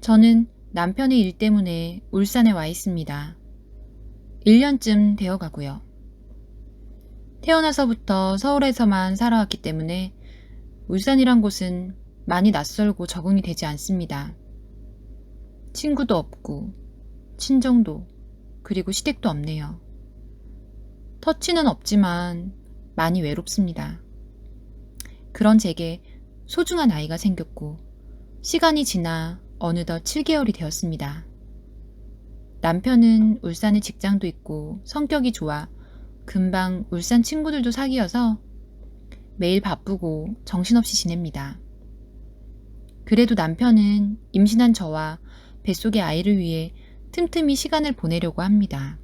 저는 남편의 일 때문에 울산에 와 있습니다. 1년쯤 되어 가고요. 태어나서부터 서울에서만 살아왔기 때문에 울산이란 곳은 많이 낯설고 적응이 되지 않습니다. 친구도 없고, 친정도, 그리고 시댁도 없네요. 터치는 없지만 많이 외롭습니다. 그런 제게 소중한 아이가 생겼고, 시간이 지나 어느덧 7개월이 되었습니다. 남편은 울산에 직장도 있고 성격이 좋아 금방 울산 친구들도 사귀어서 매일 바쁘고 정신없이 지냅니다. 그래도 남편은 임신한 저와 뱃속의 아이를 위해 틈틈이 시간을 보내려고 합니다.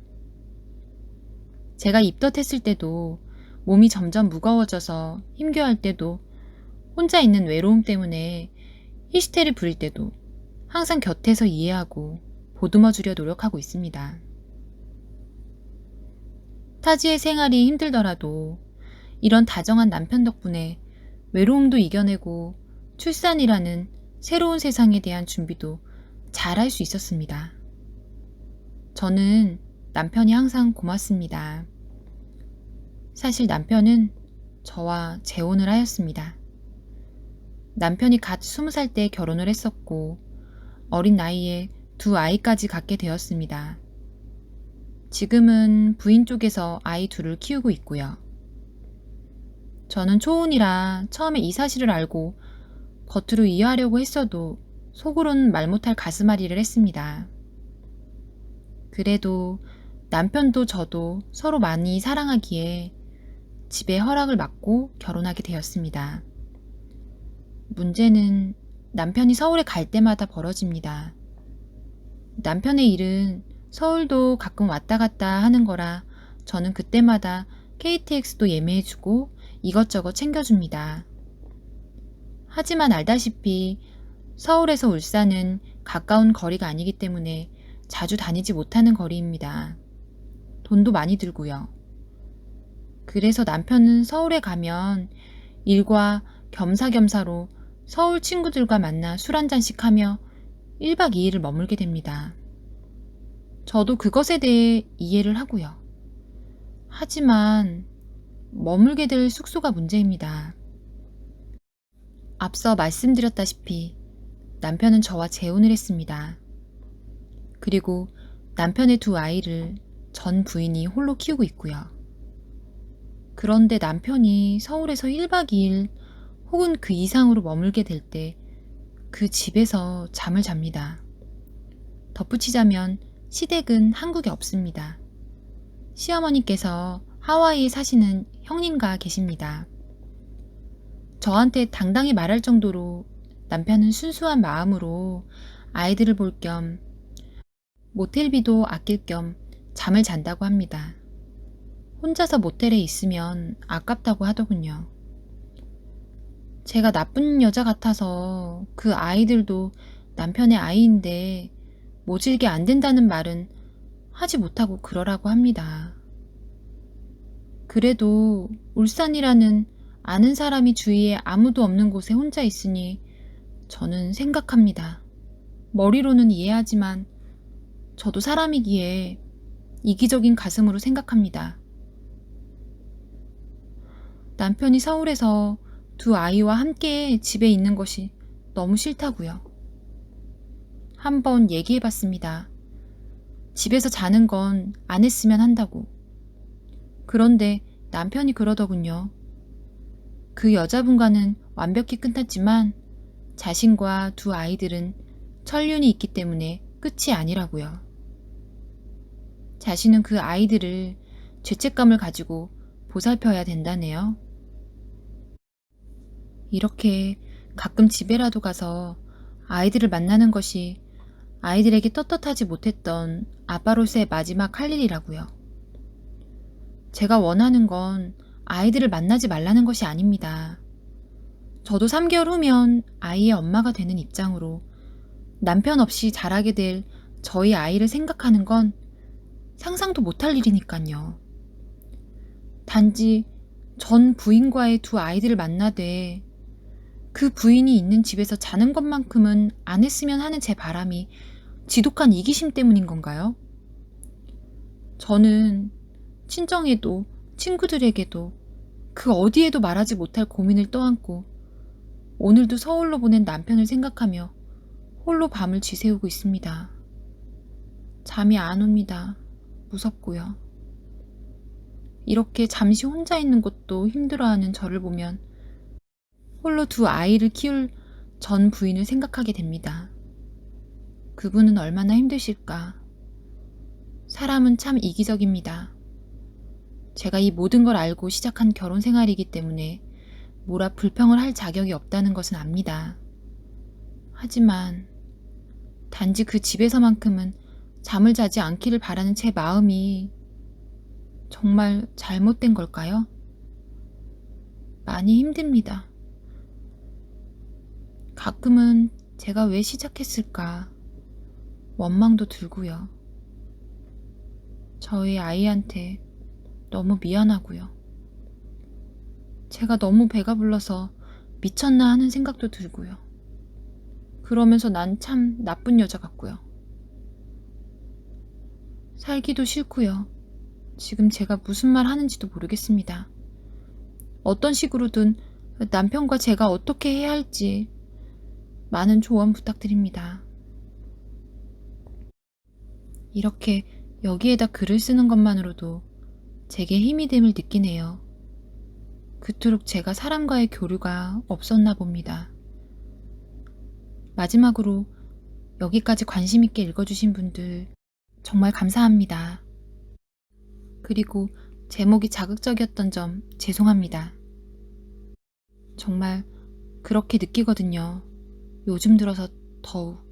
제가 입덧했을 때도 몸이 점점 무거워져서 힘겨워할 때도 혼자 있는 외로움 때문에 히스테리 부릴 때도 항상 곁에서 이해하고 보듬어 주려 노력하고 있습니다. 타지의 생활이 힘들더라도 이런 다정한 남편 덕분에 외로움도 이겨내고 출산이라는 새로운 세상에 대한 준비도 잘 할 수 있었습니다. 저는 남편이 항상 고맙습니다. 사실 남편은 저와 재혼을 하였습니다. 남편이 갓 20살 때 결혼을 했었고 어린 나이에 2아이까지 갖게 되었습니다. 지금은 부인 쪽에서 아이 2을 키우고 있고요. 저는 초혼이라 처음에 이 사실을 알고 겉으로 이해하려고 했어도 속으로는 말 못할 가슴앓이를 했습니다. 그래도 남편도 저도 서로 많이 사랑하기에 집에 허락을 받고 결혼하게 되었습니다. 문제는 남편이 서울에 갈 때마다 벌어집니다. 남편의 일은 서울도 가끔 왔다 갔다 하는 거라 저는 그때마다 KTX도 예매해주고 이것저것 챙겨줍니다. 하지만 알다시피 서울에서 울산은 가까운 거리가 아니기 때문에 자주 다니지 못하는 거리입니다. 돈도 많이 들고요. 그래서 남편은 서울에 가면 일과 겸사겸사로 서울 친구들과 만나 술 한잔씩 하며 1박 2일을 머물게 됩니다. 저도 그것에 대해 이해를 하고요. 하지만 머물게 될 숙소가 문제입니다. 앞서 말씀드렸다시피 남편은 저와 재혼을 했습니다. 그리고 남편의 2아이를 전 부인이 홀로 키우고 있고요. 그런데 남편이 서울에서 1박 2일 혹은 그 이상으로 머물게 될 때 그 집에서 잠을 잡니다. 덧붙이자면 시댁은 한국에 없습니다. 시어머니께서 하와이에 사시는 형님과 계십니다. 저한테 당당히 말할 정도로 남편은 순수한 마음으로 아이들을 볼 겸 모텔비도 아낄 겸 잠을 잔다고 합니다. 혼자서 모텔에 있으면 아깝다고 하더군요. 제가 나쁜 여자 같아서 그 아이들도 남편의 아이인데 모질게 안 된다는 말은 하지 못하고 그러라고 합니다. 그래도 울산이라는 아는 사람이 주위에 아무도 없는 곳에 혼자 있으니 저는 생각합니다. 머리로는 이해하지만 저도 사람이기에 이기적인 가슴으로 생각합니다. 남편이 서울에서 2아이와 함께 집에 있는 것이 너무 싫다고요. 한번 얘기해봤습니다. 집에서 자는 건 안 했으면 한다고. 그런데 남편이 그러더군요. 그 여자분과는 완벽히 끝났지만 자신과 2아이들은 천륜이 있기 때문에 끝이 아니라고요. 자신은 그 아이들을 죄책감을 가지고 보살펴야 된다네요. 이렇게 가끔 집에라도 가서 아이들을 만나는 것이 아이들에게 떳떳하지 못했던 아빠로서의 마지막 할 일이라고요. 제가 원하는 건 아이들을 만나지 말라는 것이 아닙니다. 저도 3개월 후면 아이의 엄마가 되는 입장으로 남편 없이 자라게 될 저희 아이를 생각하는 건 상상도 못할 일이니까요. 단지 전 부인과의 2아이들을 만나되 그 부인이 있는 집에서 자는 것만큼은 안 했으면 하는 제 바람이 지독한 이기심 때문인 건가요? 저는 친정에도 친구들에게도 그 어디에도 말하지 못할 고민을 떠안고 오늘도 서울로 보낸 남편을 생각하며 홀로 밤을 지새우고 있습니다. 잠이 안 옵니다. 무섭고요. 이렇게 잠시 혼자 있는 것도 힘들어하는 저를 보면 홀로 두 아이를 키울 전 부인을 생각하게 됩니다. 그분은 얼마나 힘드실까. 사람은 참 이기적입니다. 제가 이 모든 걸 알고 시작한 결혼 생활이기 때문에 뭐라 불평을 할 자격이 없다는 것은 압니다. 하지만 단지 그 집에서만큼은 잠을 자지 않기를 바라는 제 마음이 정말 잘못된 걸까요? 많이 힘듭니다. 가끔은 제가 왜 시작했을까 원망도 들고요. 저희 아이한테 너무 미안하고요. 제가 너무 배가 불러서 미쳤나 하는 생각도 들고요. 그러면서 난 참 나쁜 여자 같고요. 살기도 싫고요. 지금 제가 무슨 말 하는지도 모르겠습니다. 어떤 식으로든 남편과 제가 어떻게 해야 할지 많은 조언 부탁드립니다. 이렇게 여기에다 글을 쓰는 것만으로도 제게 힘이 됨을 느끼네요. 그토록 제가 사람과의 교류가 없었나 봅니다. 마지막으로 여기까지 관심 있게 읽어주신 분들 정말 감사합니다. 그리고 제목이 자극적이었던 점 죄송합니다. 정말 그렇게 느끼거든요. 요즘 들어서 더욱.